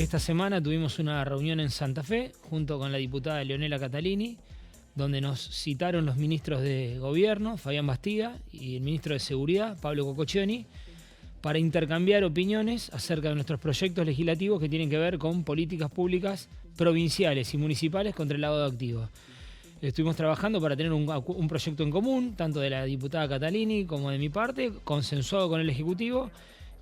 esta semana tuvimos una reunión en Santa Fe junto con la diputada Leonela Catalini, donde nos citaron los ministros de Gobierno, Fabián Bastiga, y el ministro de Seguridad, Pablo Cococcioni, para intercambiar opiniones acerca de nuestros proyectos legislativos que tienen que ver con políticas públicas provinciales y municipales contra el lavado de activos. Estuvimos trabajando para tener un proyecto en común, tanto de la diputada Catalini como de mi parte, consensuado con el Ejecutivo,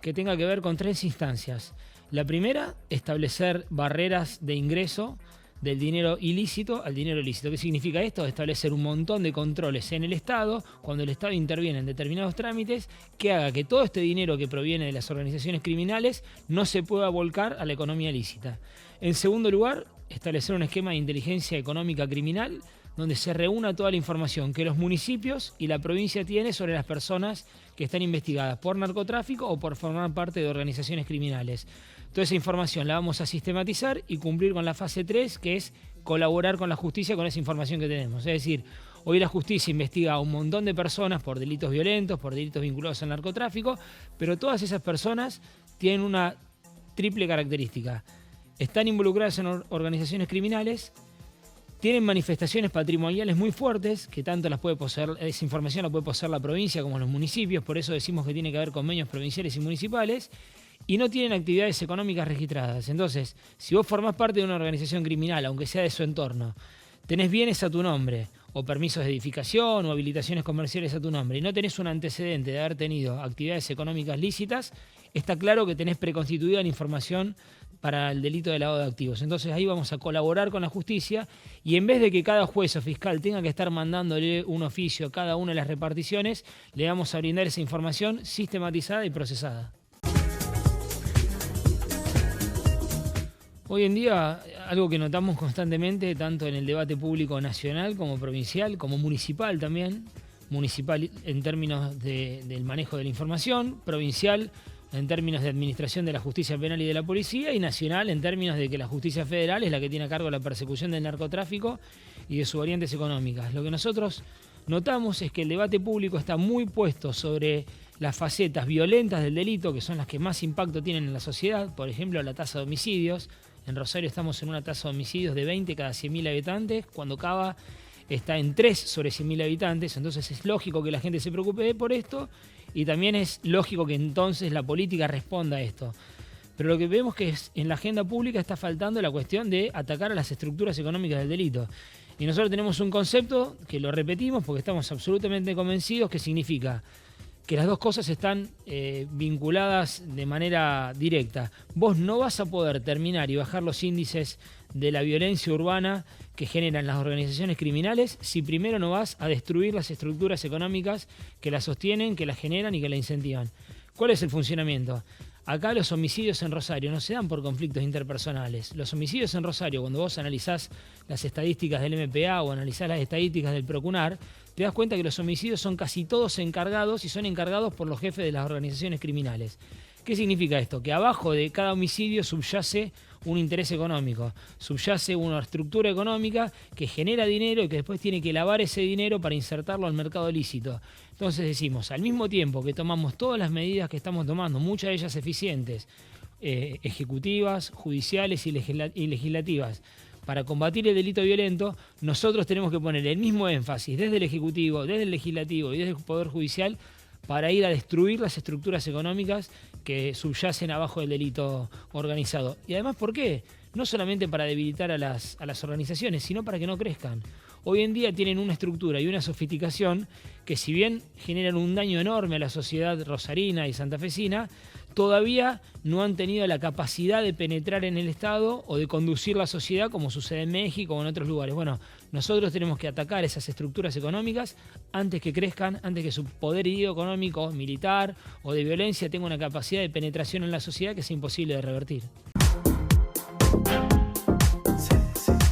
que tenga que ver con 3 instancias. La primera, establecer barreras de ingreso del dinero ilícito al dinero lícito. ¿Qué significa esto? Establecer un montón de controles en el Estado, cuando el Estado interviene en determinados trámites, que haga que todo este dinero que proviene de las organizaciones criminales no se pueda volcar a la economía lícita. En segundo lugar, establecer un esquema de inteligencia económica criminal donde se reúna toda la información que los municipios y la provincia tienen sobre las personas que están investigadas por narcotráfico o por formar parte de organizaciones criminales. Toda esa información la vamos a sistematizar y cumplir con la fase 3, que es colaborar con la justicia con esa información que tenemos. Es decir, hoy la justicia investiga a un montón de personas por delitos violentos, por delitos vinculados al narcotráfico, pero todas esas personas tienen una triple característica. Están involucradas en organizaciones criminales, tienen manifestaciones patrimoniales muy fuertes, que tanto las puede poseer, esa información la puede poseer la provincia como los municipios, por eso decimos que tiene que haber convenios provinciales y municipales, y no tienen actividades económicas registradas. Entonces, si vos formás parte de una organización criminal, aunque sea de su entorno, tenés bienes a tu nombre, o permisos de edificación, o habilitaciones comerciales a tu nombre, y no tenés un antecedente de haber tenido actividades económicas lícitas, está claro que tenés preconstituida la información para el delito de lavado de activos. Entonces ahí vamos a colaborar con la justicia y en vez de que cada juez o fiscal tenga que estar mandándole un oficio a cada una de las reparticiones, le vamos a brindar esa información sistematizada y procesada. Hoy en día, algo que notamos constantemente, tanto en el debate público nacional como provincial, como municipal también, municipal en términos del manejo de la información, provincial en términos de administración de la justicia penal y de la policía, y nacional en términos de que la justicia federal es la que tiene a cargo la persecución del narcotráfico y de sus variantes económicas. Lo que nosotros notamos es que el debate público está muy puesto sobre las facetas violentas del delito, que son las que más impacto tienen en la sociedad, por ejemplo, la tasa de homicidios. En Rosario estamos en una tasa de homicidios de 20 cada 100.000 habitantes, cuando Cava está en 3 sobre 100.000 habitantes, entonces es lógico que la gente se preocupe por esto y también es lógico que entonces la política responda a esto. Pero lo que vemos que en la agenda pública está faltando la cuestión de atacar a las estructuras económicas del delito. Y nosotros tenemos un concepto que lo repetimos porque estamos absolutamente convencidos que significa que las dos cosas están vinculadas de manera directa. Vos no vas a poder terminar y bajar los índices de la violencia urbana que generan las organizaciones criminales si primero no vas a destruir las estructuras económicas que la sostienen, que la generan y que la incentivan. ¿Cuál es el funcionamiento? Acá los homicidios en Rosario no se dan por conflictos interpersonales. Los homicidios en Rosario, cuando vos analizás las estadísticas del MPA o analizás las estadísticas del Procunar, te das cuenta que los homicidios son casi todos encargados y son encargados por los jefes de las organizaciones criminales. ¿Qué significa esto? Que abajo de cada homicidio subyace un interés económico, subyace una estructura económica que genera dinero y que después tiene que lavar ese dinero para insertarlo al mercado lícito. Entonces decimos, al mismo tiempo que tomamos todas las medidas que estamos tomando, muchas de ellas eficientes, ejecutivas, judiciales y legislativas, para combatir el delito violento, nosotros tenemos que poner el mismo énfasis desde el Ejecutivo, desde el Legislativo y desde el Poder Judicial para ir a destruir las estructuras económicas que subyacen abajo del delito organizado. Y además, ¿por qué? No solamente para debilitar a las organizaciones, sino para que no crezcan. Hoy en día tienen una estructura y una sofisticación que, si bien generan un daño enorme a la sociedad rosarina y santafesina, todavía no han tenido la capacidad de penetrar en el Estado o de conducir la sociedad como sucede en México o en otros lugares. Bueno, nosotros tenemos que atacar esas estructuras económicas antes que crezcan, antes que su poderío económico, militar o de violencia tenga una capacidad de penetración en la sociedad que es imposible de revertir.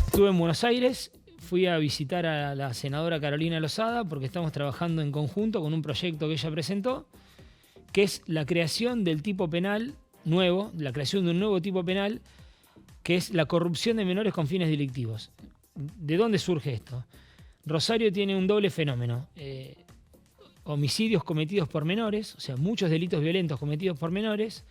Estuve en Buenos Aires, fui a visitar a la senadora Carolina Lozada porque estamos trabajando en conjunto con un proyecto que ella presentó, que es la creación del tipo penal nuevo, la creación de un nuevo tipo penal, que es la corrupción de menores con fines delictivos. ¿De dónde surge esto? Rosario tiene un doble fenómeno. Homicidios cometidos por menores, o sea, muchos delitos violentos cometidos por menores,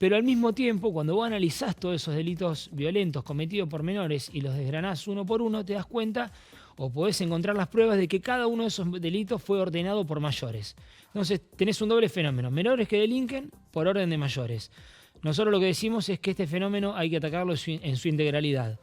Pero al mismo tiempo, cuando vos analizás todos esos delitos violentos cometidos por menores y los desgranás uno por uno, te das cuenta o podés encontrar las pruebas de que cada uno de esos delitos fue ordenado por mayores. Entonces tenés un doble fenómeno, menores que delinquen por orden de mayores. Nosotros lo que decimos es que este fenómeno hay que atacarlo en su integralidad.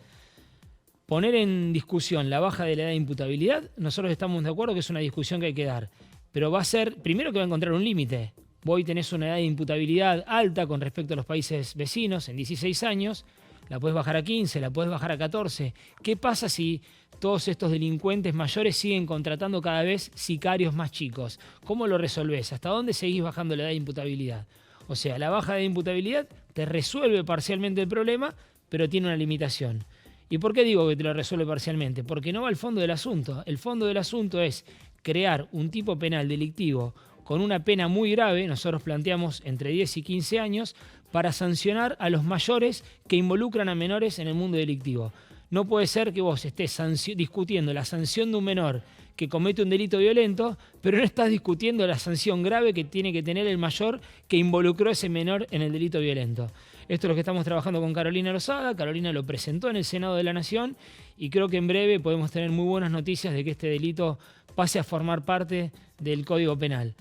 Poner en discusión la baja de la edad de imputabilidad, nosotros estamos de acuerdo que es una discusión que hay que dar, pero va a ser, primero que va a encontrar un límite. Vos hoy tenés una edad de imputabilidad alta con respecto a los países vecinos, en 16 años, la podés bajar a 15, la podés bajar a 14. ¿Qué pasa si todos estos delincuentes mayores siguen contratando cada vez sicarios más chicos? ¿Cómo lo resolvés? ¿Hasta dónde seguís bajando la edad de imputabilidad? O sea, la baja de imputabilidad te resuelve parcialmente el problema, pero tiene una limitación. ¿Y por qué digo que te lo resuelve parcialmente? Porque no va al fondo del asunto. El fondo del asunto es crear un tipo penal delictivo con una pena muy grave, nosotros planteamos entre 10 y 15 años, para sancionar a los mayores que involucran a menores en el mundo delictivo. No puede ser que vos estés discutiendo la sanción de un menor que comete un delito violento, pero no estás discutiendo la sanción grave que tiene que tener el mayor que involucró a ese menor en el delito violento. Esto es lo que estamos trabajando con Carolina Lozada. Carolina lo presentó en el Senado de la Nación y creo que en breve podemos tener muy buenas noticias de que este delito pase a formar parte del Código Penal.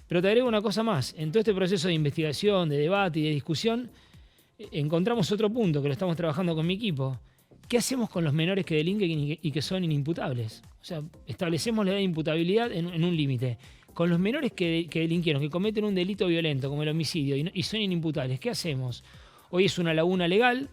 Pero te agrego una cosa más. En todo este proceso de investigación, de debate y de discusión, encontramos otro punto que lo estamos trabajando con mi equipo. ¿Qué hacemos con los menores que delinquen y que son inimputables? O sea, establecemos la edad de imputabilidad en un límite. Con los menores que delinquieron, que cometen un delito violento como el homicidio y son inimputables, ¿qué hacemos? Hoy es una laguna legal,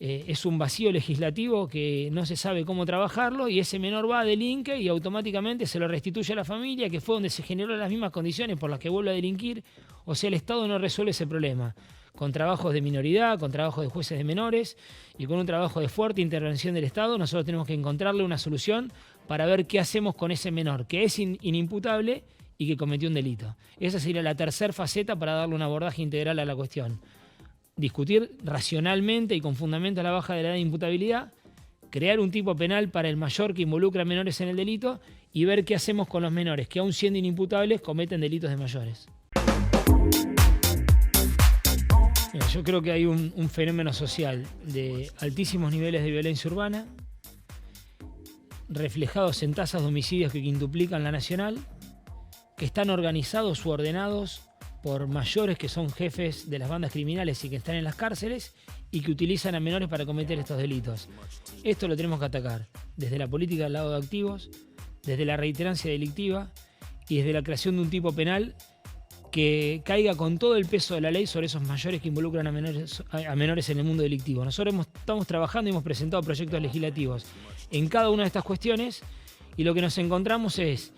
es un vacío legislativo que no se sabe cómo trabajarlo y ese menor va a delinque y automáticamente se lo restituye a la familia, que fue donde se generó las mismas condiciones por las que vuelve a delinquir. O sea, el Estado no resuelve ese problema. Con trabajos de minoridad, con trabajos de jueces de menores y con un trabajo de fuerte intervención del Estado, nosotros tenemos que encontrarle una solución para ver qué hacemos con ese menor que es inimputable y que cometió un delito. Esa sería la tercera faceta para darle un abordaje integral a la cuestión. Discutir racionalmente y con fundamento a la baja de la edad de imputabilidad, crear un tipo penal para el mayor que involucra a menores en el delito y ver qué hacemos con los menores que, aun siendo inimputables, cometen delitos de mayores. Mira, yo creo que hay un fenómeno social de altísimos niveles de violencia urbana, reflejados en tasas de homicidios que quintuplican la nacional, que están organizados u ordenados por mayores que son jefes de las bandas criminales y que están en las cárceles y que utilizan a menores para cometer estos delitos. Esto lo tenemos que atacar desde la política del lado de activos, desde la reiterancia delictiva y desde la creación de un tipo penal que caiga con todo el peso de la ley sobre esos mayores que involucran a menores en el mundo delictivo. Nosotros estamos trabajando y hemos presentado proyectos legislativos en cada una de estas cuestiones y lo que nos encontramos es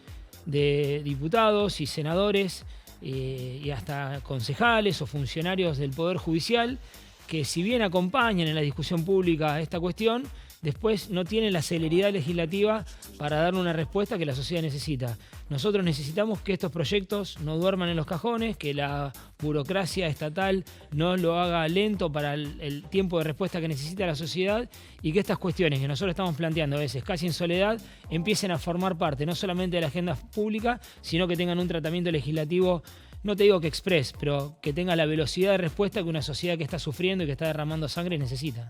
de diputados y senadores y hasta concejales o funcionarios del Poder Judicial que, si bien acompañan en la discusión pública esta cuestión, después no tienen la celeridad legislativa para darle una respuesta que la sociedad necesita. Nosotros necesitamos que estos proyectos no duerman en los cajones, que la burocracia estatal no lo haga lento para el tiempo de respuesta que necesita la sociedad y que estas cuestiones que nosotros estamos planteando a veces casi en soledad empiecen a formar parte no solamente de la agenda pública, sino que tengan un tratamiento legislativo, no te digo que express, pero que tenga la velocidad de respuesta que una sociedad que está sufriendo y que está derramando sangre necesita.